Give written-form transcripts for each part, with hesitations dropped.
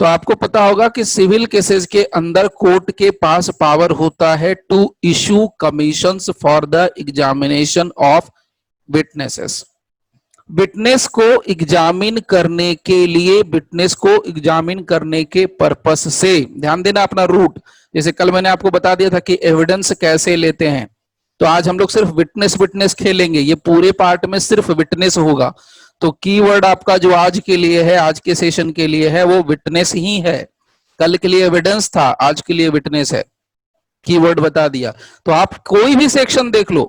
तो आपको पता होगा कि सिविल केसेस के अंदर कोर्ट के पास पावर होता है to issue commissions for the examination of witnesses. Witness को एग्जामिन करने के लिए, विटनेस को एग्जामिन करने के पर्पस से, ध्यान देना अपना रूट। जैसे कल मैंने आपको बता दिया था कि एविडेंस कैसे लेते हैं, तो आज हम लोग सिर्फ विटनेस विटनेस खेलेंगे, ये पूरे पार्ट में सिर्फ विटनेस होगा। तो कीवर्ड आपका जो आज के लिए है, आज के सेशन के लिए है, वो विटनेस ही है। कल के लिए एविडेंस था, आज के लिए विटनेस है। कीवर्ड बता दिया। तो आप कोई भी सेक्शन देख लो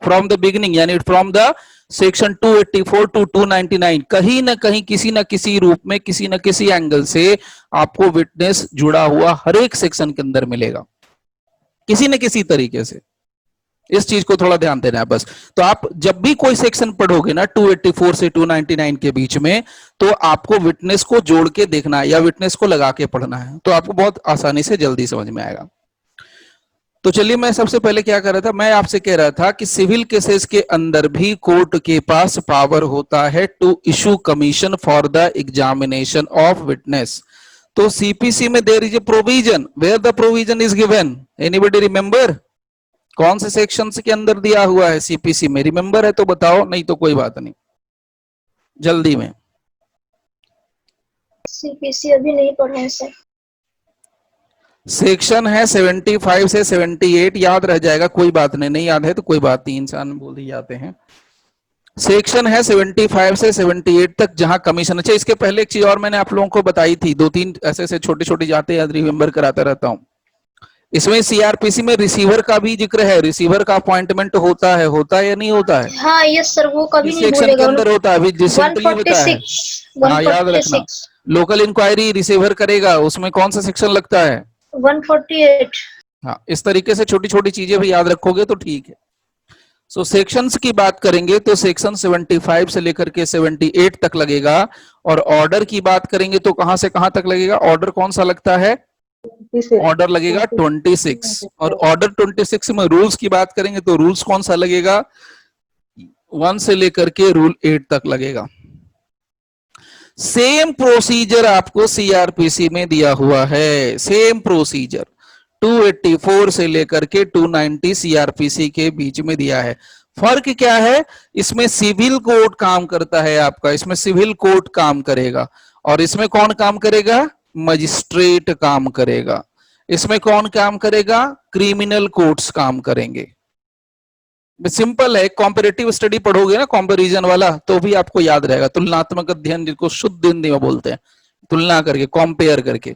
फ्रॉम द बिगिनिंग, यानी फ्रॉम द सेक्शन 284 टू 299, कहीं ना कहीं किसी ना किसी रूप में, किसी ना किसी एंगल से आपको विटनेस जुड़ा हुआ हर एक सेक्शन के अंदर मिलेगा, किसी न किसी तरीके से। इस चीज को थोड़ा ध्यान देना है बस। तो आप जब भी कोई सेक्शन पढ़ोगे ना 284 से 299 के बीच में, तो आपको विटनेस को जोड़ के देखना है या विटनेस को लगा के पढ़ना है, तो आपको बहुत आसानी से जल्दी समझ में आएगा। तो चलिए, मैं सबसे पहले क्या कर रहा था, मैं आपसे कह रहा था कि सिविल केसेस के अंदर भी कोर्ट के पास पावर होता है to issue commission for the examination of witness. तो सीपीसी में there is a provision, where the provision is given, anybody remember? कौन से सेक्शन के अंदर दिया हुआ है सीपीसी में? रिमेंबर है तो बताओ, नहीं तो कोई बात नहीं, जल्दी में। सीपीसी अभी नहीं पढ़े हैं सर। सेक्शन है 75 से 78, याद रह जाएगा, कोई बात नहीं, नहीं याद है तो कोई बात नहीं, इंसान बोल ही जाते हैं। सेक्शन है 75 से 78 तक, जहां कमीशन। अच्छा, इसके पहले एक चीज और मैंने आप लोगों को बताई थी, 2-3 ऐसे छोटे छोटे जाते याद रिमेंबर कराता रहता हूं। इसमें सीआरपीसी में रिसीवर का भी जिक्र है, रिसीवर का अपॉइंटमेंट होता है या नहीं होता है? हाँ यस सर, वो कभी नहीं सेक्शन के अंदर होता है, अभी सिंपली बताया है। 146 हाँ, याद रखना, लोकल इंक्वायरी रिसीवर करेगा, उसमें कौन सा सेक्शन लगता है? 148। हाँ, इस तरीके से छोटी छोटी चीजें भी याद रखोगे तो ठीक है। सो सेक्शंस की बात करेंगे तो सेक्शन 75 से लेकर के 78 तक लगेगा, और ऑर्डर की बात करेंगे तो कहां से कहां तक लगेगा? ऑर्डर कौन सा लगता है? ऑर्डर लगेगा 26, और ऑर्डर 26 में रूल्स की बात करेंगे तो रूल्स कौन सा लगेगा? 1 से लेकर के रूल 8 तक लगेगा। सेम प्रोसीजर आपको सीआरपीसी में दिया हुआ है, सेम प्रोसीजर 284 से लेकर के 290 सीआरपीसी के बीच में दिया है। फर्क क्या है? इसमें सिविल कोर्ट काम करता है आपका, इसमें सिविल कोर्ट काम करेगा, और इसमें कौन काम करेगा? मजिस्ट्रेट काम करेगा। इसमें कौन काम करेगा? क्रिमिनल कोर्ट्स काम करेंगे। सिंपल है, कॉम्पेरेटिव स्टडी पढ़ोगे ना, कंपैरिजन वाला, तो भी आपको याद रहेगा। तुलनात्मक अध्ययन, जिसको शुद्ध हिंदी में बोलते हैं, तुलना करके, कंपेयर करके।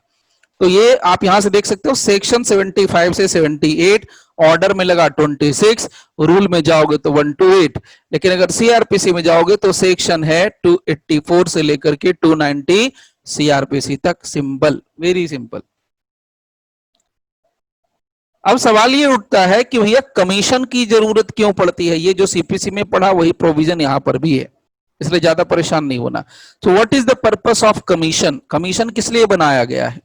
तो ये आप यहां से देख सकते हो, सेक्शन 75 से 78, ऑर्डर में लगा 26, रूल में जाओगे तो 1 to 8, लेकिन अगर सीआरपीसी में जाओगे तो सेक्शन है 284 से लेकर के 290 सीआरपीसी तक। Simple, very simple. अब सवाल ये उठता है कि भैया कमीशन की जरूरत क्यों पड़ती है? ये जो सीपीसी में पढ़ा वही प्रोविजन यहां पर भी है, इसलिए ज्यादा परेशान नहीं होना। तो what is the purpose of commission? Commission किस लिए बनाया गया है?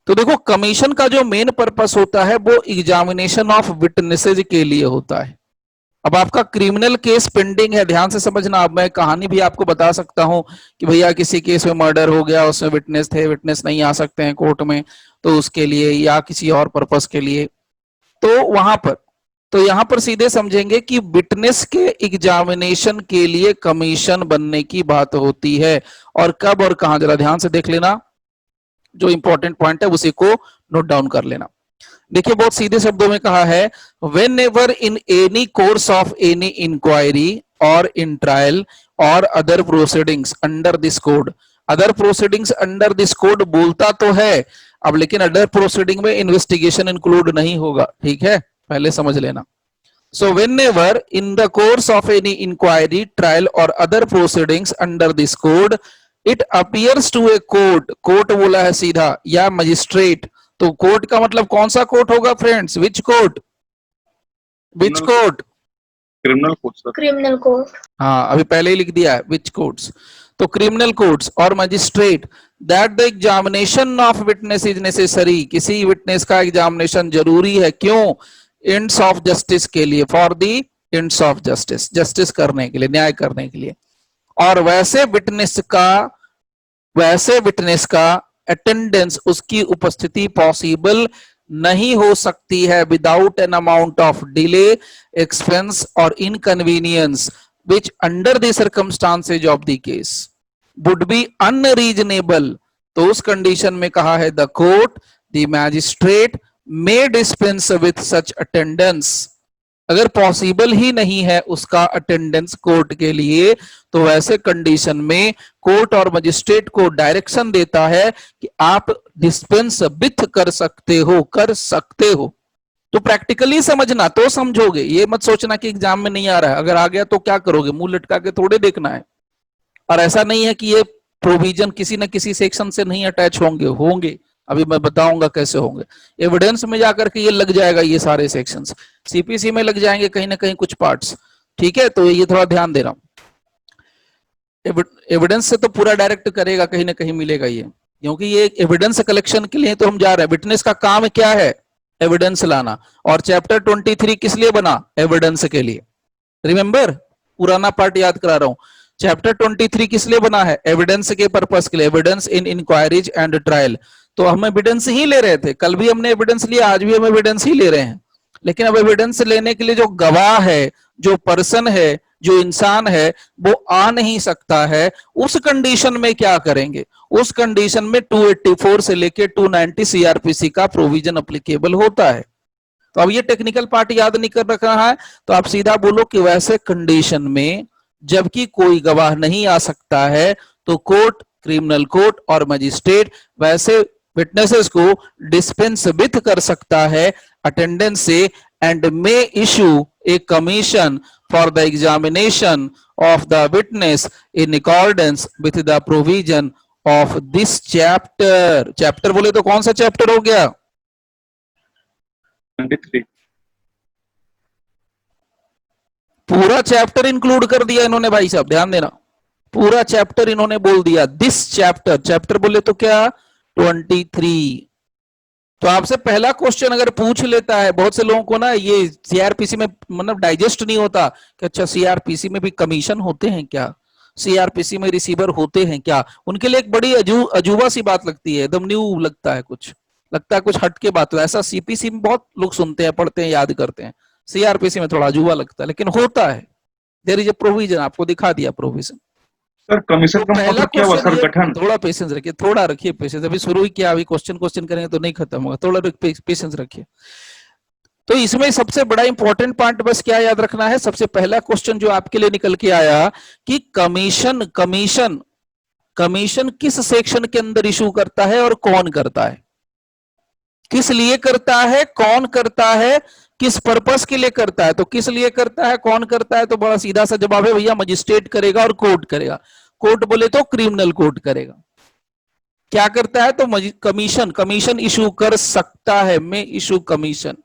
तो देखो, कमीशन का जो मेन पर्पस होता है वो एग्जामिनेशन ऑफ विटनेसेस के लिए होता है। अब आपका क्रिमिनल केस पेंडिंग है, ध्यान से समझना। अब मैं कहानी भी आपको बता सकता हूं कि भैया किसी केस में मर्डर हो गया, उसमें विटनेस थे, विटनेस नहीं आ सकते हैं कोर्ट में, तो उसके लिए या किसी और पर्पस के लिए, तो वहां पर, तो यहां पर सीधे समझेंगे कि विटनेस के एग्जामिनेशन के लिए कमीशन बनने की बात होती है। और कब और कहां, जरा ध्यान से देख लेना, जो इंपॉर्टेंट पॉइंट है उसी को नोट डाउन कर लेना। देखिए, बहुत सीधे शब्दों में कहा है, whenever in any course of any inquiry और इन ट्रायल और other proceedings under this code. Other proceedings under this code बोलता तो है अब, लेकिन अदर प्रोसीडिंग में इन्वेस्टिगेशन इंक्लूड नहीं होगा, ठीक है, पहले समझ लेना। So whenever in the course of any inquiry, trial और other proceedings under this code, it appears to a court, court बोला है सीधा, या मजिस्ट्रेट। तो कोर्ट का मतलब कौन सा कोर्ट होगा friends? Which court? Which court? Criminal court. Criminal court. हाँ, अभी पहले ही लिख दिया है विच कोर्ट्स। तो क्रिमिनल कोर्ट्स और magistrate, that the examination of witness is necessary, किसी विटनेस का एग्जामिनेशन जरूरी है। क्यों? एंड्स ऑफ जस्टिस के लिए, for the ends of justice, justice करने के लिए, न्याय करने के लिए। और वैसे विटनेस का अटेंडेंस, उसकी उपस्थिति पॉसिबल नहीं हो सकती है without an amount of delay, expense और inconvenience which under the circumstances of the case would be unreasonable. तो उस कंडीशन में कहा है the court the magistrate may dispense with such attendance. अगर पॉसिबल ही नहीं है उसका अटेंडेंस कोर्ट के लिए, तो वैसे कंडीशन में कोर्ट और मजिस्ट्रेट को डायरेक्शन देता है कि आप डिस्पेंस विथ कर सकते हो। तो प्रैक्टिकली समझना तो समझोगे, ये मत सोचना कि एग्जाम में नहीं आ रहा है, अगर आ गया तो क्या करोगे, मुंह लटका के थोड़े देखना है। और ऐसा नहीं है कि ये प्रोविजन किसी न किसी सेक्शन से नहीं अटैच होंगे, अभी मैं बताऊंगा कैसे होंगे। एविडेंस में जाकर के ये लग जाएगा, ये सारे सेक्शंस सीपीसी में लग जाएंगे कहीं ना कहीं कुछ पार्ट्स, ठीक है। तो ये थोड़ा ध्यान दे रहा हूं। एविडेंस से तो पूरा डायरेक्ट करेगा, कहीं ना कहीं मिलेगा ये, क्योंकि ये एविडेंस कलेक्शन के लिए तो हम जा रहे हैं। विटनेस का काम क्या है, एविडेंस लाना। और चैप्टर 23 किस लिए बना, एविडेंस के लिए। रिमेंबर, पुराना पार्ट याद करा रहा हूं। चैप्टर 23 किस लिए बना है, एविडेंस के पर्पस के लिए, evidence in inquiries and trial. तो हम एविडेंस ही ले रहे थे, कल भी हमने एविडेंस लिया, आज भी हम एविडेंस ही ले रहे हैं। लेकिन अब एविडेंस लेने के लिए जो गवाह है, जो पर्सन है, जो इंसान है, वो आ नहीं सकता है। उस कंडीशन में क्या करेंगे, उस कंडीशन में 284 से लेके 290 सीआरपीसी का प्रोविजन अप्लीकेबल होता है। तो अब ये टेक्निकल पार्ट याद नहीं कर रखा है, तो आप सीधा बोलो कि वैसे कंडीशन में जबकि कोई गवाह नहीं आ सकता है, तो कोर्ट, क्रिमिनल कोर्ट और मजिस्ट्रेट वैसे विटनेसेस को डिस्पेंस विथ कर सकता है अटेंडेंस से, and may issue a commission for the examination of the witness in accordance with the provision of this chapter. Chapter बोले तो कौन सा चैप्टर हो गया, 23। पूरा चैप्टर इंक्लूड कर दिया इन्होंने भाई साहब, ध्यान देना, पूरा चैप्टर इन्होंने बोल दिया दिस चैप्टर। चैप्टर बोले तो क्या, 23। तो आपसे पहला क्वेश्चन अगर पूछ लेता है, बहुत से लोगों को ना ये सीआरपीसी में मतलब डाइजेस्ट नहीं होता कि अच्छा सीआरपीसी में भी कमीशन होते हैं क्या, सीआरपीसी में रिसीवर होते हैं क्या। उनके लिए एक बड़ी अजूबा सी बात लगती है, एकदम न्यू लगता है, कुछ लगता है कुछ हटके बात। ऐसा सीपीसी में बहुत लोग सुनते हैं, पढ़ते हैं, याद करते हैं, सीआरपीसी में थोड़ा अजूबा लगता है, लेकिन होता है। देयर इज ए प्रोविजन, आपको दिखा दिया प्रोविजन। सर कमीशन तो का पहला मतलब क्या हुआ सर, क्वेश्चन, गठन? थोड़ा पेशेंस रखिए, थोड़ा रखिए पेशेंस, अभी शुरू ही किया, अभी क्वेश्चन करेंगे तो नहीं खत्म होगा, थोड़ा पेशेंस रखिए। तो इसमें सबसे बड़ा इंपॉर्टेंट पॉइंट बस क्या याद रखना है, सबसे पहला क्वेश्चन जो आपके लिए निकल के आया कि कमीशन कमीशन कमीशन किस सेक्शन के अंदर इशू करता है और कौन करता है, किस लिए करता है, कौन करता है, किस पर्पस के लिए करता है। तो किस लिए करता है, कौन करता है, तो बड़ा सीधा सा जवाब है भैया, मजिस्ट्रेट करेगा और कोर्ट करेगा। कोर्ट बोले तो क्रिमिनल कोर्ट करेगा। क्या करता है, तो कमीशन इशू कर सकता है, में इशू कमीशन।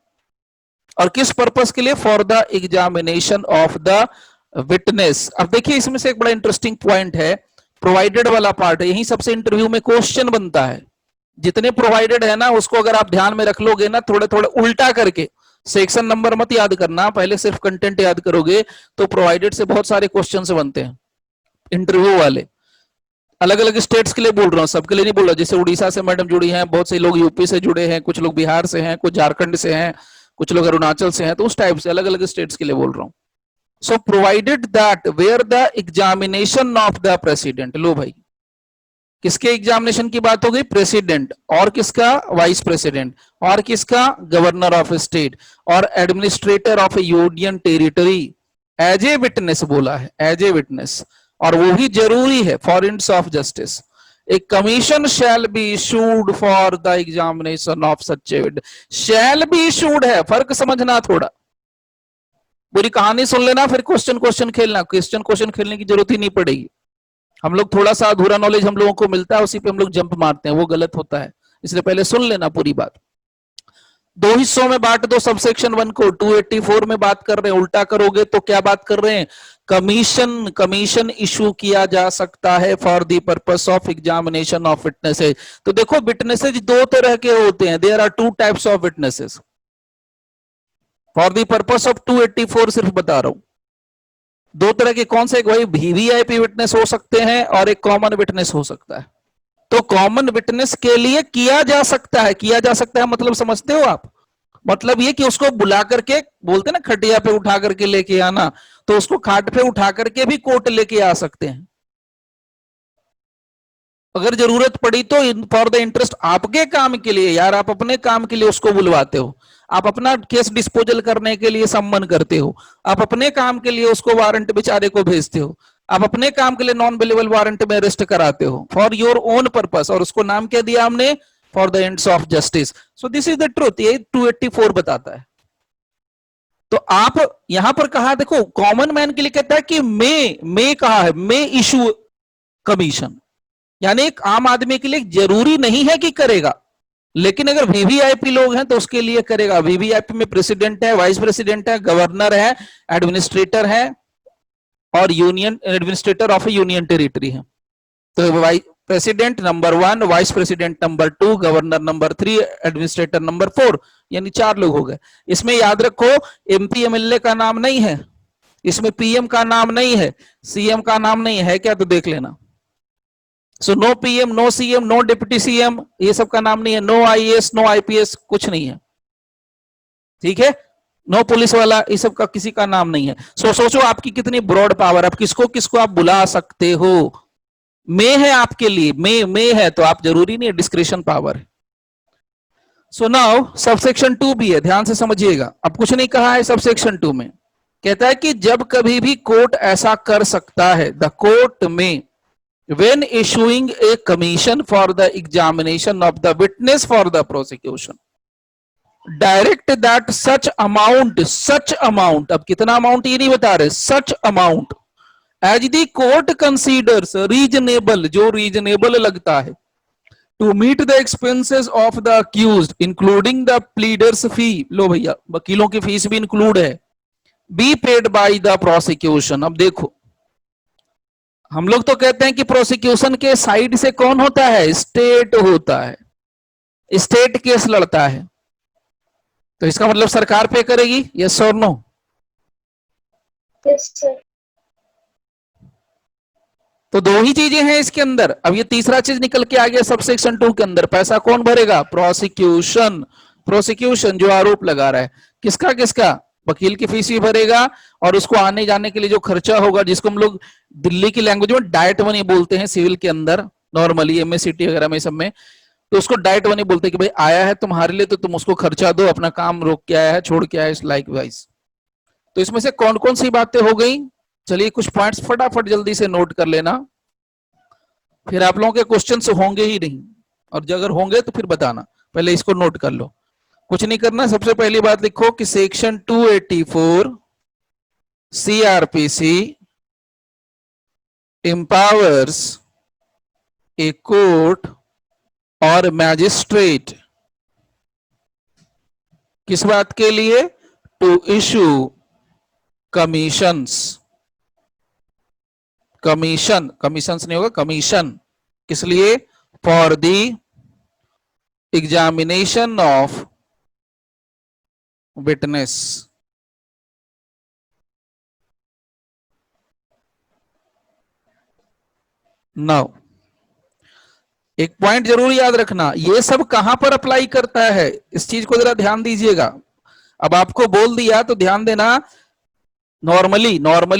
और किस पर्पस के लिए, for the examination of the witness. अब देखिए इसमें से एक बड़ा इंटरेस्टिंग पॉइंट है, प्रोवाइडेड वाला पार्ट है, यही सबसे इंटरव्यू में क्वेश्चन बनता है। जितने प्रोवाइडेड है ना, उसको अगर आप ध्यान में रख लोगे ना, थोड़े थोड़े उल्टा करके, सेक्शन नंबर मत याद करना, पहले सिर्फ कंटेंट याद करोगे, तो प्रोवाइडेड से बहुत सारे क्वेश्चंस बनते हैं इंटरव्यू वाले। अलग अलग स्टेट्स के लिए बोल रहा हूँ, सबके लिए नहीं बोल रहा। जैसे उड़ीसा से मैडम जुड़ी हैं, बहुत से लोग यूपी से जुड़े हैं, कुछ लोग बिहार से हैं, कुछ झारखंड से हैं, कुछ लोग अरुणाचल से हैं, तो उस टाइप से अलग अलग स्टेट्स के लिए बोल रहा हूँ। So provided that where the examination of the president, लो भाई किसके एग्जामिनेशन की बात हो गई, प्रेसिडेंट, और किसका, वाइस प्रेसिडेंट, और किसका, गवर्नर ऑफ स्टेट, और administrator of union territory as a witness बोला है, एज ए विटनेस। और वो भी जरूरी है for ends of justice, a commission shall be issued for the examination of such a witness. Shall be issued है, फर्क समझना थोड़ा, पूरी कहानी सुन लेना, फिर क्वेश्चन खेलना। क्वेश्चन खेलने की जरूरत ही नहीं पड़ेगी। हम लोग थोड़ा सा अधूरा नॉलेज हम लोगों को मिलता है, उसी पे हम लोग जंप मारते हैं, वो गलत होता है, इसलिए पहले सुन लेना पूरी बात। दो हिस्सों में बांट दो सबसेक्शन 1 को, 284 में बात कर रहे हैं, उल्टा करोगे तो क्या बात कर रहे हैं, कमीशन इशू किया जा सकता है for the purpose of examination of witnesses. तो देखो विटनेसेस दो तरह के होते हैं, there are 2 types of witnesses. For the purpose of 284 सिर्फ बता रहा हूं, दो तरह के कौन से, एक भाई वीवीआईपी विटनेस हो सकते हैं और एक कॉमन विटनेस हो सकता है। तो कॉमन विटनेस के लिए किया जा सकता है, किया जा सकता है मतलब समझते हो आप? मतलब ये कि उसको बुला करके, बोलते ना खटिया पे उठा करके लेके आना, तो उसको खाट पे उठा करके भी कोर्ट लेके आ सकते हैं अगर जरूरत पड़ी तो, फॉर द इंटरेस्ट, आपके काम के लिए यार, आप अपने काम के लिए उसको बुलवाते हो, आप अपना केस डिस्पोजल करने के लिए सम्मन करते हो, आप अपने काम के लिए उसको वारंट बेचारे को भेजते हो, आप अपने काम के लिए नॉन अवेलेबल वारंट में अरेस्ट कराते हो फॉर योर ओन पर्पस, और उसको नाम क्या दिया हमने? For the ends of justice. So this is the truth, ये 284 बताता है। तो आप यहां पर कहा, देखो कॉमन मैन के लिए कहता है कि मे कहा है, मे इशू कमीशन, यानी एक आम आदमी के लिए जरूरी नहीं है कि करेगा, लेकिन अगर वीवीआईपी लोग हैं तो उसके लिए करेगा। वीवीआईपी में प्रेसिडेंट है, वाइस प्रेसिडेंट है, गवर्नर है, एडमिनिस्ट्रेटर है, और union administrator of A union territory है। तो president number 1, vice president number 2, governor number 3, administrator number 4, यानी 4 लोग हो गए। इसमें याद रखो एमपी एमएलए का नाम नहीं है, इसमें पीएम का नाम नहीं है, सीएम का नाम नहीं है, क्या तो देख लेना। So no PM, no CM, no deputy CM, ये सब का नाम नहीं है, नो आईएएस, नो आईपीएस, कुछ नहीं है, ठीक है। नो पुलिस वाला, ये सब का किसी का नाम नहीं है। सोचो आपकी कितनी ब्रॉड पावर, आप किसको किसको आप बुला सकते हो। मे है आपके लिए, मे है तो आप जरूरी नहीं है discretion power. So now subsection 2 भी है, ध्यान से समझिएगा। अब कुछ नहीं कहा है सबसेक्शन 2 में, कहता है कि जब कभी भी कोर्ट ऐसा कर सकता है, द कोर्ट में when issuing a commission for the examination of the witness for the prosecution, direct that such amount, अब कितना अमाउंट ये नहीं बता रहे, such amount as the court considers reasonable, जो reasonable लगता है, to meet the expenses of the accused including the pleader's fee, लो भैया वकीलों की फीस भी इंक्लूड है, be paid by the prosecution। अब देखो हम लोग तो कहते हैं कि प्रोसिक्यूशन के साइड से कौन होता है? स्टेट होता है, स्टेट केस लड़ता है, तो इसका मतलब सरकार पे करेगी, यस और नो? Yes sir. तो दो ही चीजें हैं इसके अंदर। अब ये तीसरा चीज निकल के आ गया सबसेक्शन 2 के अंदर, पैसा कौन भरेगा? प्रोसिक्यूशन। प्रोसिक्यूशन जो आरोप लगा रहा है, किसका किसका? वकील की फीस भी भरेगा, और उसको आने जाने के लिए जो खर्चा होगा, जिसको हम लोग दिल्ली की लैंग्वेज में डाइट मनी बोलते हैं, सिविल के अंदर नॉर्मली एमएससीटी वगैरह में सब में, तो उसको डाइट मनी बोलते हैं कि भाई आया है तुम्हारे लिए तो तुम उसको खर्चा दो, अपना काम रोक के आया है, छोड़ के आया है, लाइक वाइज। तो इसमें से कौन कौन सी बातें हो गई? चलिए कुछ पॉइंट्स फटाफट जल्दी से नोट कर लेना, फिर आप लोगों के क्वेश्चंस होंगे ही नहीं, और अगर होंगे तो फिर बताना, पहले इसको नोट कर लो। कुछ नहीं करना, सबसे पहली बात लिखो कि section 284 CrPC empowers a court और मैजिस्ट्रेट किस बात के लिए? To issue commissions. कमीशंस नहीं होगा, कमीशन किस लिए? For the examination of witness. Now एक पॉइंट जरूर याद रखना, ये सब कहां पर अप्लाई करता है, इस चीज को जरा ध्यान दीजिएगा। अब आपको बोल दिया तो ध्यान देना, नॉर्मली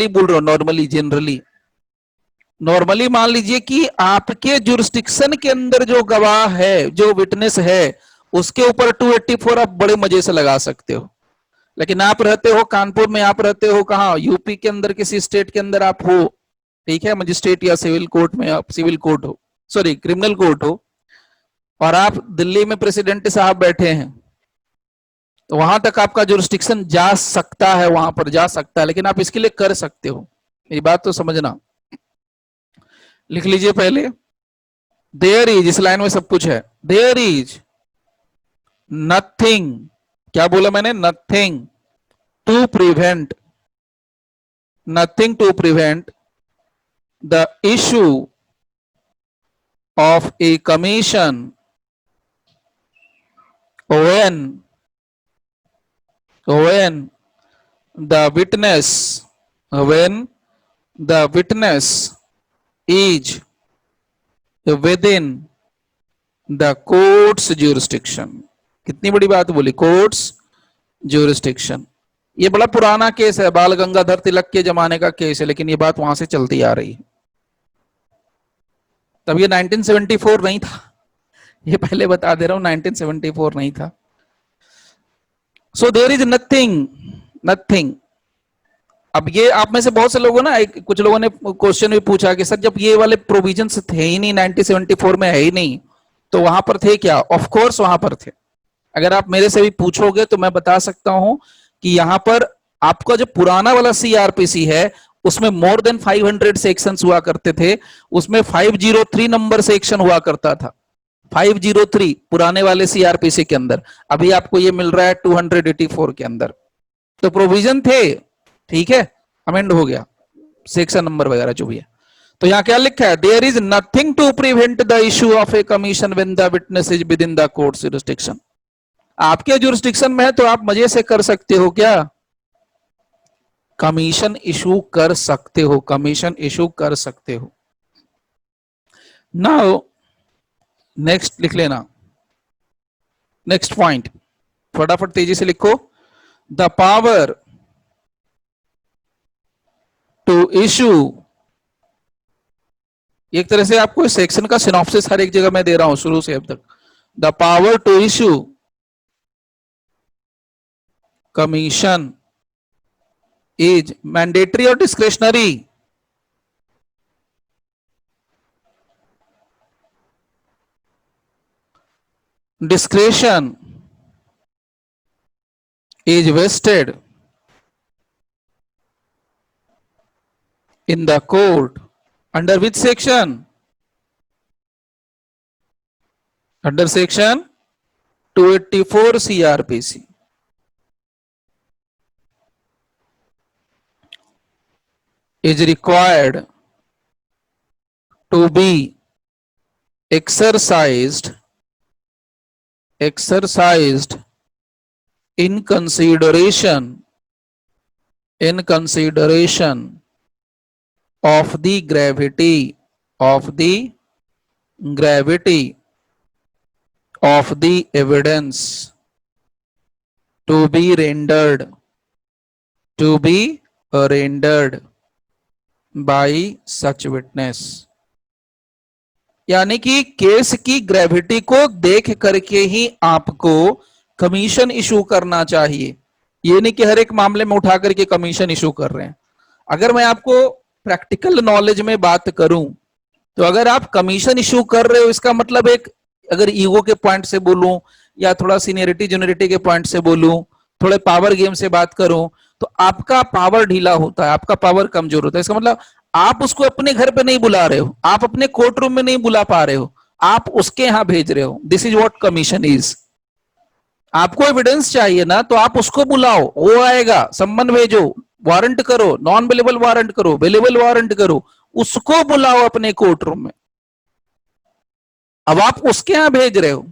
बोल रहा हूं, नॉर्मली जनरली, नॉर्मली मान लीजिए कि आपके जुरिस्डिक्शन के अंदर जो गवाह है, जो विटनेस है, उसके ऊपर 284 आप बड़े मजे से लगा सकते हो। लेकिन आप रहते हो कानपुर में, आप रहते हो कहाँ? यूपी के अंदर, किसी स्टेट के अंदर आप हो, ठीक है, मजिस्ट्रेट या सिविल कोर्ट में, आप सिविल कोर्ट हो, सॉरी क्रिमिनल कोर्ट हो, और आप दिल्ली में प्रेसिडेंट साहब बैठे हैं, तो वहां तक आपका जुरिस्डिक्शन जा सकता है, वहां पर जा सकता है, लेकिन आप इसके लिए कर सकते हो, ये बात तो समझना। लिख लीजिए पहले, देयर इज, इस लाइन में सब कुछ है, देयर इज नथिंग, क्या बोला मैंने? Nothing to prevent, nothing to prevent the issue of a commission when the witness is within the court's jurisdiction. कितनी बड़ी बात बोली, कोर्ट्स ज्यूरिसडिक्शन। ये बड़ा पुराना केस है, बाल गंगाधर तिलक के जमाने का केस है, लेकिन ये बात वहां से चलती आ रही है। तब ये 1974 नहीं था, ये पहले बता दे रहा हूं, 1974 नहीं था। So there is nothing. अब ये आप में से बहुत से लोगों ना, कुछ लोगों ने क्वेश्चन भी पूछा कि सर जब ये वाले प्रोविजंस थे ही नहीं, 1974 में है ही नहीं, तो वहां पर थे क्या? ऑफ कोर्स वहां पर थे। अगर आप मेरे से भी पूछोगे तो मैं बता सकता हूं कि यहां पर आपका जो पुराना वाला सीआरपीसी है उसमें मोर देन 500 सेक्शंस हुआ करते थे, उसमें 503 नंबर सेक्शन हुआ करता था, 503 पुराने वाले सीआरपीसी के अंदर। अभी आपको ये मिल रहा है 284 के अंदर। तो प्रोविजन थे, ठीक है, अमेंड हो गया, सेक्शन नंबर वगैरह जो भी है। तो यहां क्या लिखा है, there is nothing to prevent the issue of a commission when the witness is within the court jurisdiction. आपके जुरिसडिक्शन में है तो आप मजे से कर सकते हो क्या, कमीशन इशू कर सकते हो, कमीशन इशू कर सकते हो। नाउ नेक्स्ट लिख लेना, नेक्स्ट पॉइंट फटाफट तेजी से लिखो। द पावर टू इशू, एक तरह से आपको इस सेक्शन का सिनॉप्सिस हर एक जगह मैं दे रहा हूं शुरू से अब तक। The power to issue commission is mandatory और discretionary. Discretion is vested in the court under which section? Under section 284 CRPC. Is required to be exercised in consideration of the gravity of the evidence to be rendered by such witness। यानी कि case की gravity को देख करके ही आपको commission issue करना चाहिए। ये नहीं कि हर एक मामले में उठा करके कमीशन इशू कर रहे हैं। अगर मैं आपको प्रैक्टिकल नॉलेज में बात करूं तो अगर आप कमीशन इशू कर रहे हो, इसका मतलब एक, अगर ईगो के पॉइंट से बोलूं या थोड़ा सीनियरिटी जूनियरिटी के पॉइंट से बोलूं, थोड़े पावर गेम से बात करूं, तो आपका पावर ढीला होता है, आपका पावर कमजोर होता है। इसका मतलब आप उसको अपने घर पे नहीं बुला रहे हो, आप अपने कोर्ट रूम में नहीं बुला पा रहे हो, आप उसके यहां भेज रहे हो। This is what commission is. आपको एविडेंस चाहिए ना, तो आप उसको बुलाओ, वो आएगा, सम्मन भेजो, वारंट करो, नॉन अवेलेबल वारंट करो, अवेलेबल वारंट करो, उसको बुलाओ अपने कोर्ट रूम में। अब आप उसके यहां भेज रहे हो,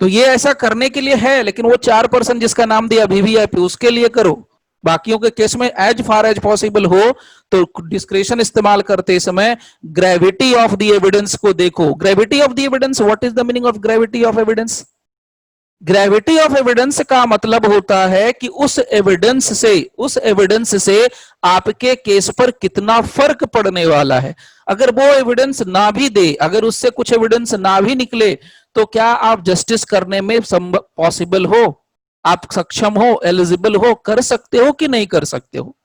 तो ये ऐसा करने के लिए है, लेकिन वो 4% जिसका नाम दिया वीवीआईपी, उसके लिए करो। बाकियों के केस में एज फार एज पॉसिबल हो तो डिस्क्रेशन इस्तेमाल करते समय ग्रेविटी ऑफ द एविडेंस को देखो। Gravity of the evidence, what is the meaning of gravity of evidence? Gravity of evidence का मतलब होता है कि उस एविडेंस से आपके केस पर कितना फर्क पड़ने वाला है। अगर वो एविडेंस ना भी दे, अगर उससे कुछ एविडेंस ना भी निकले, तो क्या आप जस्टिस करने में पॉसिबल हो, आप सक्षम हो, एलिजिबल हो, कर सकते हो कि नहीं कर सकते हो?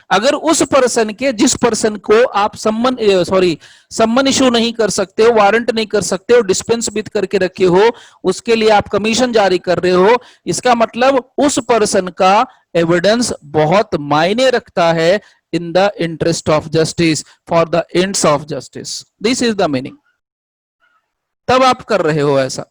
अगर उस पर्सन के, जिस पर्सन को आप सम्मन इशू नहीं कर सकते हो, वारंट नहीं कर सकते हो, डिस्पेंस विद करके रखे हो, उसके लिए आप कमीशन जारी कर रहे हो, इसका मतलब उस पर्सन का एविडेंस बहुत मायने रखता है in the interest of justice, for the ends of justice. This is the meaning. तब आप कर रहे हो ऐसा।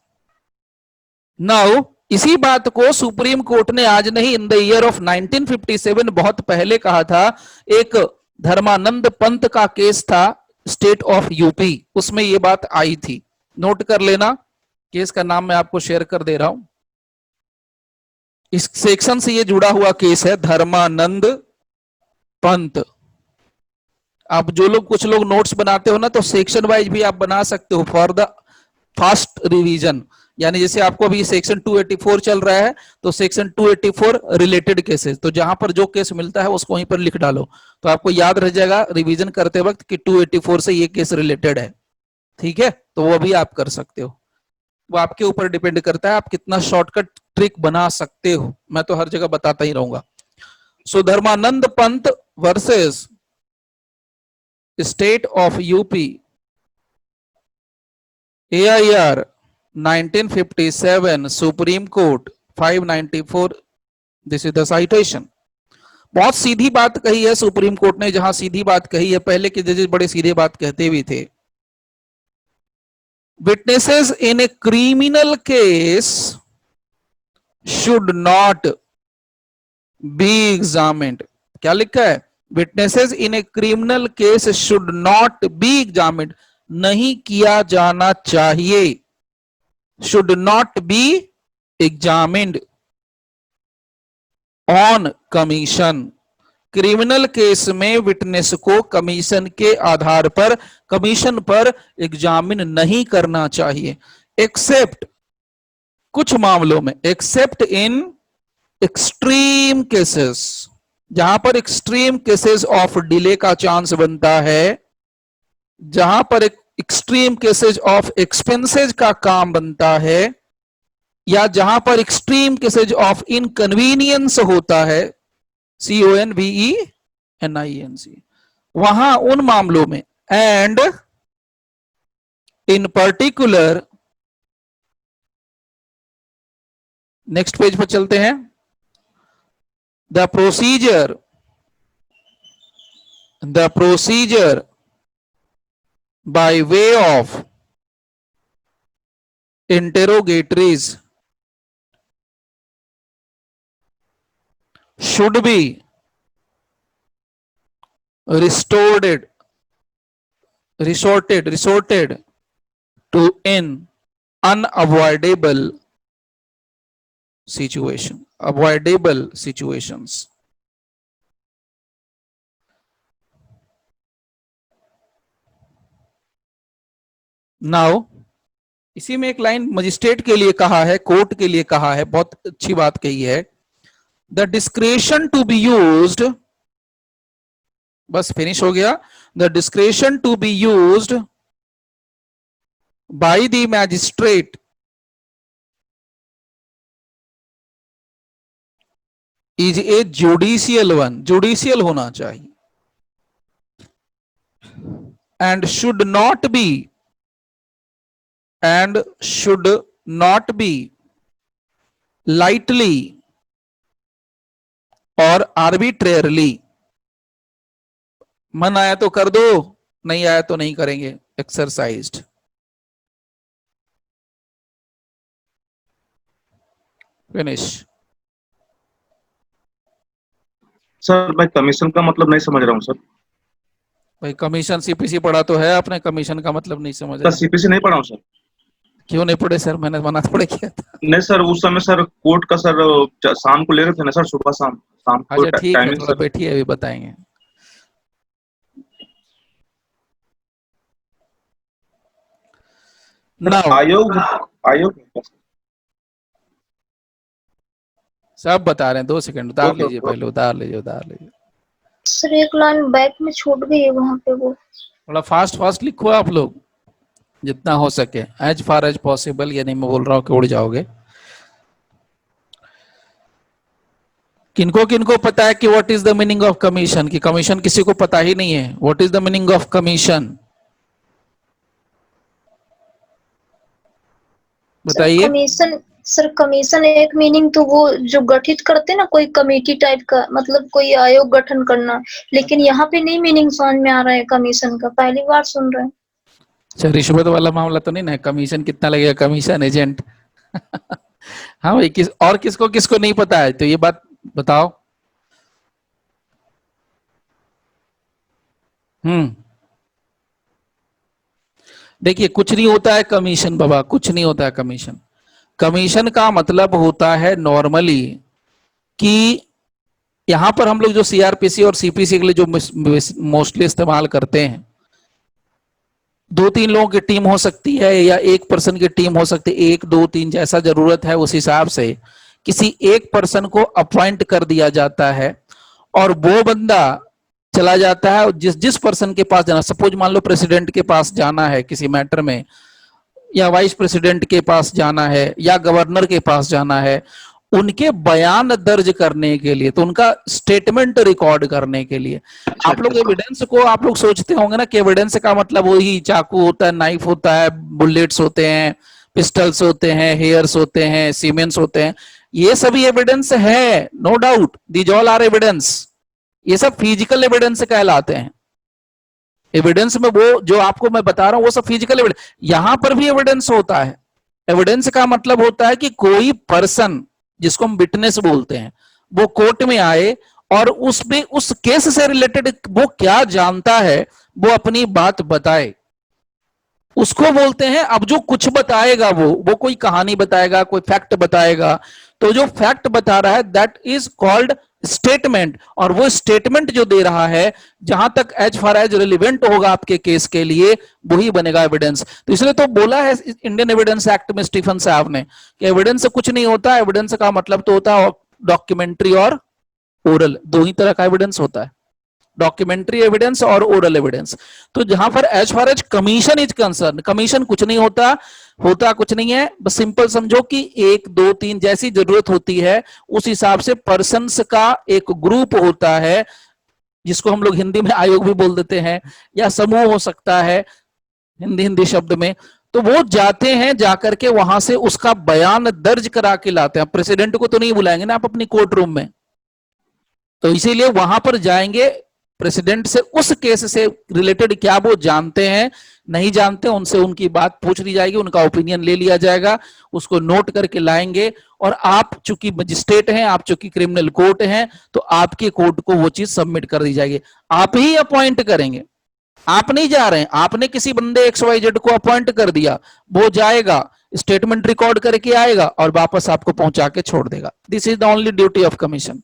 नाउ इसी बात को सुप्रीम कोर्ट ने आज नहीं, इन द ईयर ऑफ 1957, बहुत पहले कहा था। एक धर्मानंद पंत का केस था, स्टेट ऑफ यूपी, उसमें यह बात आई थी। नोट कर लेना, केस का नाम मैं आपको शेयर कर दे रहा हूं। इस सेक्शन से ये जुड़ा हुआ केस है, धर्मानंद पंत। आप जो लोग, कुछ लोग नोट्स बनाते हो ना, तो सेक्शन वाइज भी आप बना सकते हो, फॉर द फास्ट रिवीजन, यानी जैसे आपको अभी सेक्शन 284 चल रहा है तो सेक्शन 284 रिलेटेड केसेस, तो जहां पर जो केस मिलता है उसको वहीं पर लिख डालो, तो आपको याद रह जाएगा रिवीजन करते वक्त कि 284 से ये केस रिलेटेड है। ठीक है, तो वो भी आप कर सकते हो, वो आपके ऊपर डिपेंड करता है आप कितना शॉर्टकट ट्रिक बना सकते हो, मैं तो हर जगह बताता ही रहूंगा। So Dharmanand Pant versus state of UP AIR 1957 supreme court 594, this is the citation. बहुत सीधी बात कही है सुप्रीम कोर्ट ने, जहां सीधी बात कही है, पहले के जजेस बड़े सीधे बात कहते भी थे। Witnesses in a criminal case should not B examined, क्या लिखा है? Witnesses in a criminal case should not B examined, नहीं किया जाना चाहिए, should not B examined on commission. Criminal case में विटनेस को कमीशन के आधार पर, कमीशन पर एग्जामिन नहीं करना चाहिए, एक्सेप्ट, कुछ मामलों में, एक्सेप्ट इन एक्सट्रीम केसेस, जहां पर एक्सट्रीम केसेस ऑफ डिले का चांस बनता है, जहां पर एक्सट्रीम केसेस ऑफ एक्सपेंसेज का काम बनता है, या जहां पर एक्सट्रीम केसेज ऑफ इनकन्वीनियंस होता है, CONVENIENC, वहां उन मामलों में, and in particular, next page पर चलते हैं, the procedure by way of interrogatories should be resorted to in unavoidable situations. Now इसी में एक लाइन मजिस्ट्रेट के लिए कहा है, कोर्ट के लिए कहा है, बहुत अच्छी बात कही है, the discretion to be used, बस फिनिश हो गया, the discretion to be used by the magistrate is a judicial one, judicial होना चाहिए, and should not be lightly और arbitrarily, मन आया तो कर दो, नहीं आया तो नहीं करेंगे, एक्सरसाइज्ड। फिनिश। सर मैं कमीशन का मतलब नहीं समझ रहा हूँ सर। भाई कमीशन सीपीसी पढ़ा तो है आपने, कमीशन का मतलब नहीं समझ सर रहे? सीपीसी नहीं पढ़ा हूँ सर। क्यों नहीं पढ़े सर? मैंने मना थोड़े किया था। नहीं सर, उस समय सर कोर्ट का सर शाम को ले रहे थे ना सर, सुबह शाम शाम को अच्छा ठीक है, टाइमिंग थोड़ा सर। बैठिए, अभी बताएंगे। नाउ आयोग सब बता रहे हैं, 2 सेकंड उतार ओके, लीजिए, ओके। पहले उतार लीजिए। सर एक लाइन बैक में छूट गई है वहां पे वो। थोड़ा फास्ट लिखो आप लोग, जितना हो सके, एज फार एज पॉसिबल, यानी मैं बोल रहा हूँ कि उड़ जाओगे। किनको किनको पता है कि what is the meaning of commission? कि कमीशन किसी को पता ही नहीं है, what is the meaning of commission, बताइए। कमीशन एक मीनिंग तो वो जो गठित करते ना, कोई कमेटी टाइप का, मतलब कोई आयोग गठन करना, लेकिन यहाँ पे नहीं मीनिंग समझ में आ रहा है कमीशन का, पहली बार सुन रहे हैं। अच्छा, रिश्वत वाला मामला तो नहीं ना? कमीशन कितना लगेगा, कमीशन एजेंट? हाँ भाई, किसको किसको नहीं पता है, तो ये बात बताओ। देखिए, कुछ नहीं होता है कमीशन बाबा, कुछ नहीं होता है कमीशन। कमीशन का मतलब होता है नॉर्मली कि यहां पर हम लोग जो सीआरपीसी और सीपीसी के लिए जो मोस्टली इस्तेमाल करते हैं, 2-3 लोगों की टीम हो सकती है या एक पर्सन की टीम हो सकती है, 1-2-3 जैसा जरूरत है उस हिसाब से किसी एक पर्सन को अपॉइंट कर दिया जाता है और वो बंदा चला जाता है जिस जिस पर्सन के पास जाना, सपोज मान लो प्रेसिडेंट के पास जाना है किसी मैटर में, या वाइस प्रेसिडेंट के पास जाना है या गवर्नर के पास जाना है, उनके बयान दर्ज करने के लिए, तो उनका स्टेटमेंट रिकॉर्ड करने के लिए। आप लोग एविडेंस को आप लोग सोचते होंगे ना कि एविडेंस का मतलब वही चाकू होता है, नाइफ होता है, बुलेट्स होते हैं, पिस्टल्स होते हैं, हेयर्स होते हैं, सीमेंट्स होते हैं, ये सभी एविडेंस है, no doubt, these all are evidence. ये सब फिजिकल एविडेंस कहलाते हैं। एविडेंस में वो जो आपको मैं बता रहा हूं वो सब फिजिकल एविडेंस, यहां पर भी एविडेंस होता है। एविडेंस का मतलब होता है कि कोई पर्सन जिसको हम विटनेस बोलते हैं वो कोर्ट में आए और उसमें उस केस से रिलेटेड वो क्या जानता है वो अपनी बात बताए, उसको बोलते हैं। अब जो कुछ बताएगा वो कोई कहानी बताएगा, कोई फैक्ट बताएगा, तो जो फैक्ट बता रहा है दैट इज कॉल्ड स्टेटमेंट, और वो स्टेटमेंट जो दे रहा है जहां तक एज फार एज रिलेवेंट होगा आपके केस के लिए वही बनेगा एविडेंस। तो इसलिए तो बोला है इंडियन एविडेंस एक्ट में स्टीफन साहब ने कि एविडेंस से कुछ नहीं होता, एविडेंस का मतलब तो होता है डॉक्यूमेंट्री और ओरल, दो ही तरह का एविडेंस होता है, डॉक्यूमेंट्री एविडेंस और ओरल एविडेंस। तो जहां पर as far as commission is concerned, commission कुछ नहीं होता, होता कुछ नहीं है, बस सिंपल समझो कि 1-2-3 जैसी जरूरत होती है उस हिसाब से पर्सन्स का एक ग्रुप होता है, जिसको हम लोग हिंदी में आयोग भी बोल देते हैं, या समूह हो सकता है हिंदी शब्द में। तो वो जाते हैं, जाकर के वहां से उसका बयान दर्ज करा के लाते हैं। प्रेसिडेंट को तो नहीं बुलाएंगे ना आप अपनी कोर्ट रूम में, तो इसीलिए वहां पर जाएंगे, प्रेसिडेंट से उस केस से रिलेटेड क्या वो जानते हैं, नहीं जानते, उनसे उनकी बात पूछ ली जाएगी, उनका ओपिनियन ले लिया जाएगा, उसको नोट करके लाएंगे। और आप चूंकि मजिस्ट्रेट हैं, आप चूंकि क्रिमिनल कोर्ट हैं, तो आपके कोर्ट को वो चीज सबमिट कर दी जाएगी। आप ही अपॉइंट करेंगे, आप नहीं जा रहे हैं, आपने किसी बंदे XYZ को अपॉइंट कर दिया, वो जाएगा, स्टेटमेंट रिकॉर्ड करके आएगा और वापस आपको पहुंचा के छोड़ देगा। This is the only duty of commission,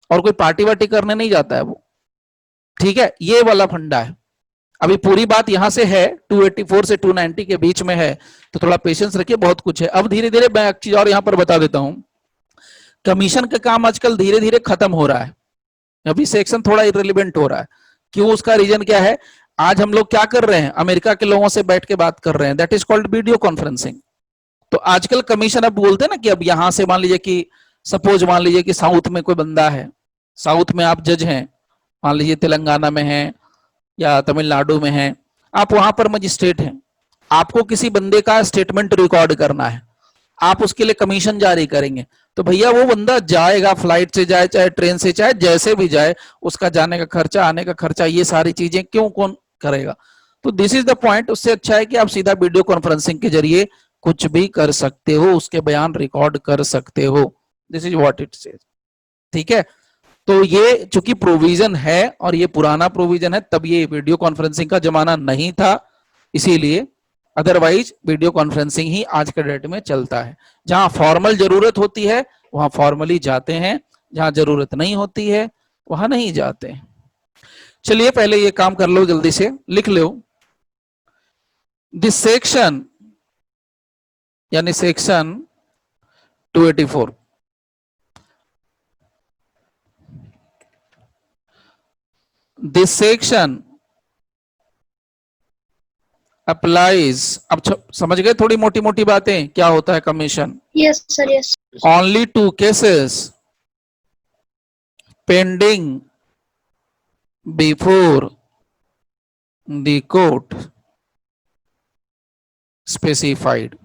और कोई पार्टी वार्टी करने नहीं जाता है वो, ठीक है। ये वाला फंडा है। अभी पूरी बात यहां से है 284 से 290 के बीच में है, तो थोड़ा पेशेंस रखिए, बहुत कुछ है। अब धीरे धीरे मैं एक चीज और यहां पर बता देता हूं, कमीशन का काम आजकल धीरे धीरे खत्म हो रहा है, अभी सेक्शन थोड़ा इररिलेवेंट हो रहा है। क्यों? उसका रीजन क्या है? आज हम लोग क्या कर रहे हैं, अमेरिका के लोगों से बैठ के बात कर रहे हैं, that is called video conferencing. तो आजकल कमीशन अब बोलते हैं ना कि अब यहां से मान लीजिए कि सपोज मान लीजिए कि साउथ में कोई बंदा है, साउथ में आप जज हैं, मान लीजिए तेलंगाना में हैं या तमिलनाडु में हैं, आप वहां पर मजिस्ट्रेट हैं, आपको किसी बंदे का स्टेटमेंट रिकॉर्ड करना है, आप उसके लिए कमीशन जारी करेंगे, तो भैया वो बंदा जाएगा, फ्लाइट से जाए चाहे ट्रेन से, चाहे जैसे भी जाए, उसका जाने का खर्चा, आने का खर्चा, ये सारी चीजें क्यों कौन करेगा? तो दिस इज द पॉइंट। उससे अच्छा है कि आप सीधा वीडियो कॉन्फ्रेंसिंग के जरिए कुछ भी कर सकते हो, उसके बयान रिकॉर्ड कर सकते हो। This is what it says, ठीक है। तो ये चूंकि प्रोविजन है और ये पुराना प्रोविजन है, तब ये वीडियो कॉन्फ्रेंसिंग का जमाना नहीं था, इसीलिए, अदरवाइज वीडियो कॉन्फ्रेंसिंग ही आज के डेट में चलता है। जहां फॉर्मल जरूरत होती है वहां फॉर्मली जाते हैं, जहां जरूरत नहीं होती है वहां नहीं जाते हैं। चलिए पहले ये काम कर लो, जल्दी से लिख लो। दिस सेक्शन यानी सेक्शन 284, दिस सेक्शन अप्लाइज, अब समझ गए थोड़ी मोटी मोटी बातें क्या होता है commission? Yes sir, yes. Only two cases pending before the court specified.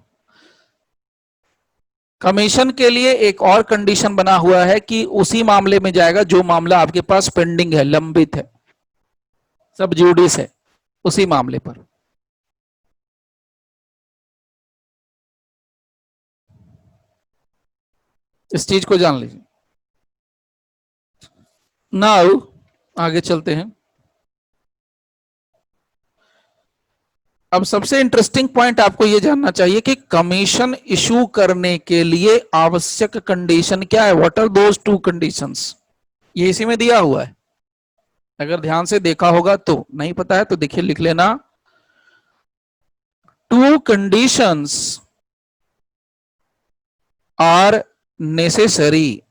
Commission के लिए एक और कंडीशन बना हुआ है कि उसी मामले में जाएगा जो मामला आपके पास पेंडिंग है, लंबित है, सब जुडिस है, उसी मामले पर। इस चीज को जान लीजिए। नाउ आगे चलते हैं। अब सबसे इंटरेस्टिंग पॉइंट आपको यह जानना चाहिए कि कमीशन इशू करने के लिए आवश्यक कंडीशन क्या है, what are those two conditions. ये इसी में दिया हुआ है, अगर ध्यान से देखा होगा तो, नहीं पता है तो देखिए लिख लेना। two conditions are necessary,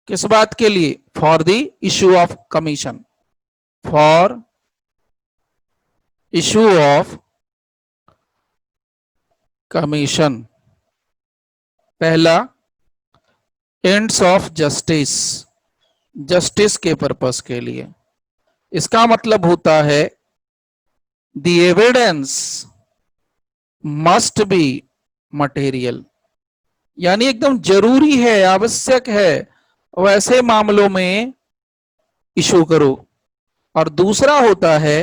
किस बात के लिए? For the issue of commission, for issue of commission. पहला, एंड्स ऑफ जस्टिस, जस्टिस के पर्पस के लिए। इसका मतलब होता है the evidence must be material, यानी एकदम जरूरी है, आवश्यक है, वैसे मामलों में इशू करो। और दूसरा होता है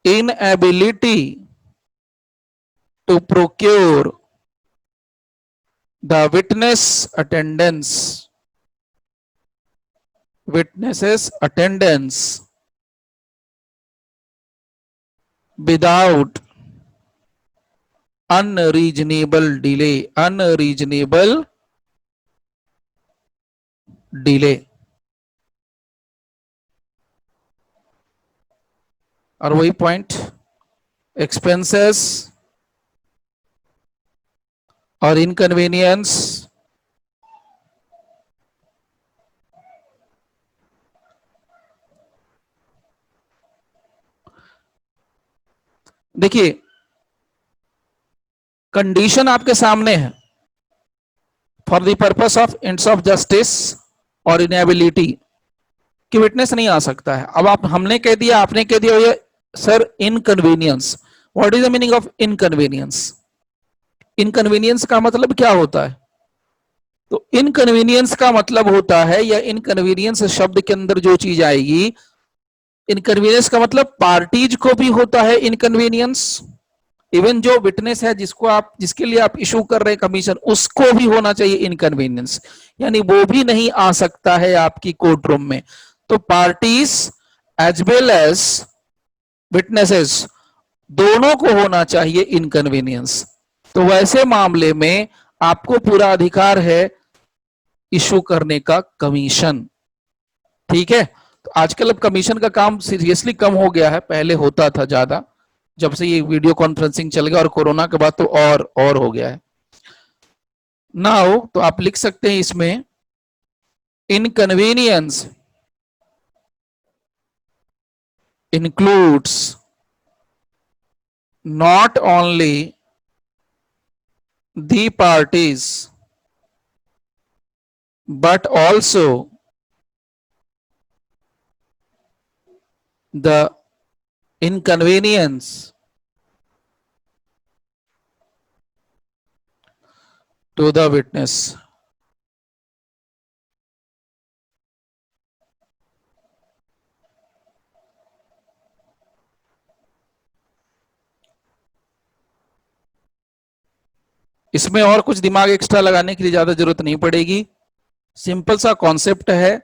inability to procure the witness attendance, witnesses attendance without unreasonable delay, unreasonable delay। और वही पॉइंट, एक्सपेंसेस और इनकन्वीनियंस देखिए, कंडीशन आपके सामने है, for the purpose of ends of justice और इनएबिलिटी कि विटनेस नहीं आ सकता है। अब आप, हमने कह दिया, आपने कह दिया ये sir inconvenience. What is the meaning of inconvenience? Inconvenience का मतलब क्या होता है? तो इनकन्वीनियंस का मतलब होता है, या इनकन्वीनियंस शब्द के अंदर जो चीज आएगी, इनकन्वीनियंस का मतलब पार्टीज को भी होता है इनकन्वीनियंस, इवन जो विटनेस है जिसको आप, जिसके लिए आप इशू कर रहे हैं कमीशन, उसको भी होना चाहिए इनकन्वीनियंस, यानी वो भी नहीं आ सकता है आपकी कोर्ट रूम में। तो parties as well as witnesses दोनों को होना चाहिए इनकन्वीनियंस। तो वैसे मामले में आपको पूरा अधिकार है इशू करने का कमीशन। ठीक है, तो आजकल अब कमीशन का काम सीरियसली कम हो गया है, पहले होता था ज्यादा, जब से ये वीडियो कॉन्फ्रेंसिंग चल गया, और कोरोना के बाद तो और हो गया है। नाउ तो आप लिख सकते हैं इसमें, inconvenience includes not only the parties but also the inconvenience to the witness। इसमें और कुछ दिमाग एक्स्ट्रा लगाने की ज्यादा जरूरत नहीं पड़ेगी, सिंपल सा कॉन्सेप्ट है,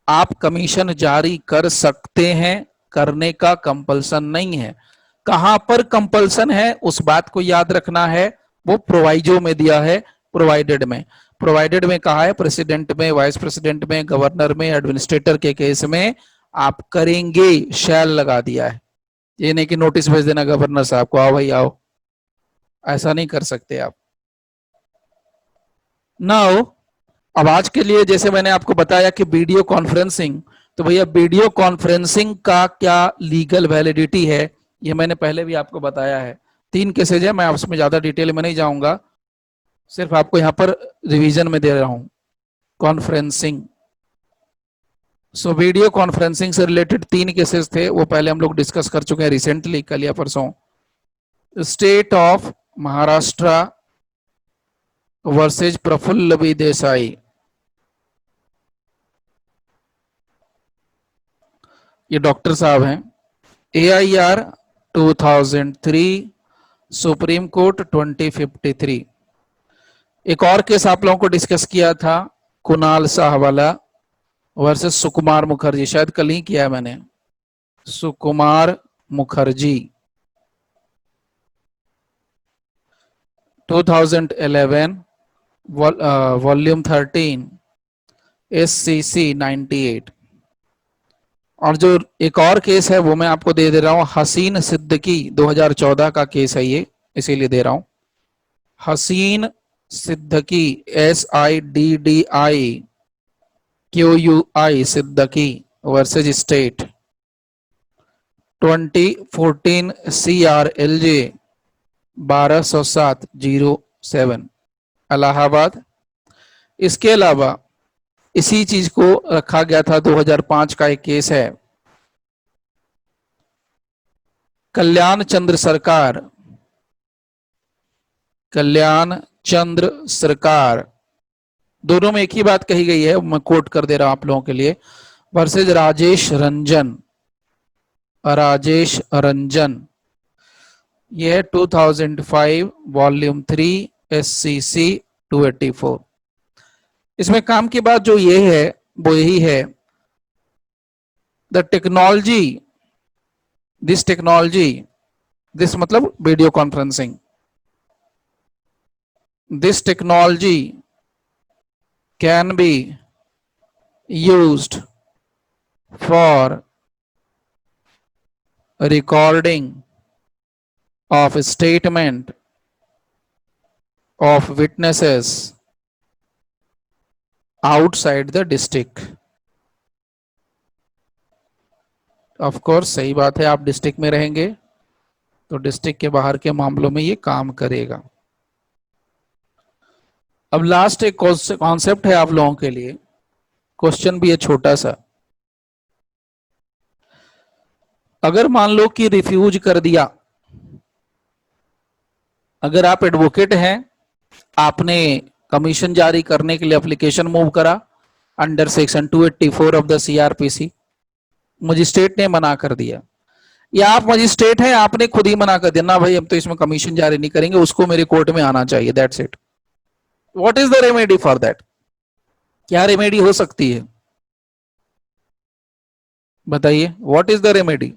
आप कमीशन जारी कर सकते हैं, करने का कंपल्सन नहीं है। कहां पर कंपल्सन है उस बात को याद रखना है, वो प्रोवाइजो में दिया है, प्रोवाइडेड में। प्रोवाइडेड में कहा है, प्रेसिडेंट में, वाइस प्रेसिडेंट में, गवर्नर में, एडमिनिस्ट्रेटर के केस में आप करेंगे, शैल लगा दिया है। ये नहीं कि नोटिस भेज देना गवर्नर साहब को, आओ भाई आओ, ऐसा नहीं कर सकते आप। नाउ अब आज के लिए, जैसे मैंने आपको बताया कि वीडियो कॉन्फ्रेंसिंग, तो भैया वीडियो कॉन्फ्रेंसिंग का क्या लीगल वैलिडिटी है, ये मैंने पहले भी आपको बताया है। 3 केसेज है, मैं उसमें ज्यादा डिटेल में नहीं जाऊंगा, सिर्फ आपको यहां पर रिवीजन में दे रहा हूं। कॉन्फ्रेंसिंग, सो वीडियो कॉन्फ्रेंसिंग से रिलेटेड 3 केसेस थे, वो पहले हम लोग डिस्कस कर चुके हैं रिसेंटली, कल या परसों। State of Maharashtra versus Prafulla B Desai, ये डॉक्टर साहब हैं। AIR 2003, supreme court 2053। एक और केस आप लोगों को डिस्कस किया था, कुणाल शाह वाला वर्सेस सुकुमार मुखर्जी, शायद कल ही किया है मैंने, सुकुमार मुखर्जी 2011, वॉल्यूम 13, SCC 98। और जो एक और केस है वो मैं आपको दे दे रहा हूं, हसीन सिद्दीकी 2014 का केस है ये, इसीलिए दे रहा हूं। हसीन Siddiqui, SIDDIQUI Siddiqui versus state, 2014 CRLJ 1207/07 Allahabad. इसके अलावा इसी चीज को रखा गया था, 2005 का एक केस है, कल्याण चंद्र सरकार, कल्याण चंद्र सरकार, दोनों में एक ही बात कही गई है, मैं कोट कर दे रहा हूं आप लोगों के लिए, वर्सेज राजेश रंजन, राजेश रंजन, यह 2005 वॉल्यूम 3 SCC 284। इसमें काम की बात जो ये है वो यही है, द टेक्नोलॉजी, दिस मतलब video conferencing, this technology can be used for recording of statement of witnesses outside the district। Of course सही बात है, आप डिस्ट्रिक्ट में रहेंगे तो डिस्ट्रिक्ट के बाहर के मामलों में ये काम करेगा। अब लास्ट एक कॉन्सेप्ट है आप लोगों के लिए, क्वेश्चन भी है छोटा सा। अगर मान लो कि रिफ्यूज कर दिया, अगर आप एडवोकेट हैं, आपने कमीशन जारी करने के लिए एप्लीकेशन मूव करा under section 284 of the CRPC, magistrate ने मना कर दिया, या आप मजिस्ट्रेट हैं, आपने खुद ही मना कर दिया, ना भाई हम तो इसमें कमीशन जारी नहीं करेंगे, उसको मेरे कोर्ट में आना चाहिए, that's it. What is the remedy for that? क्या रेमेडी हो सकती है बताइए, व्हाट इज द रेमेडी?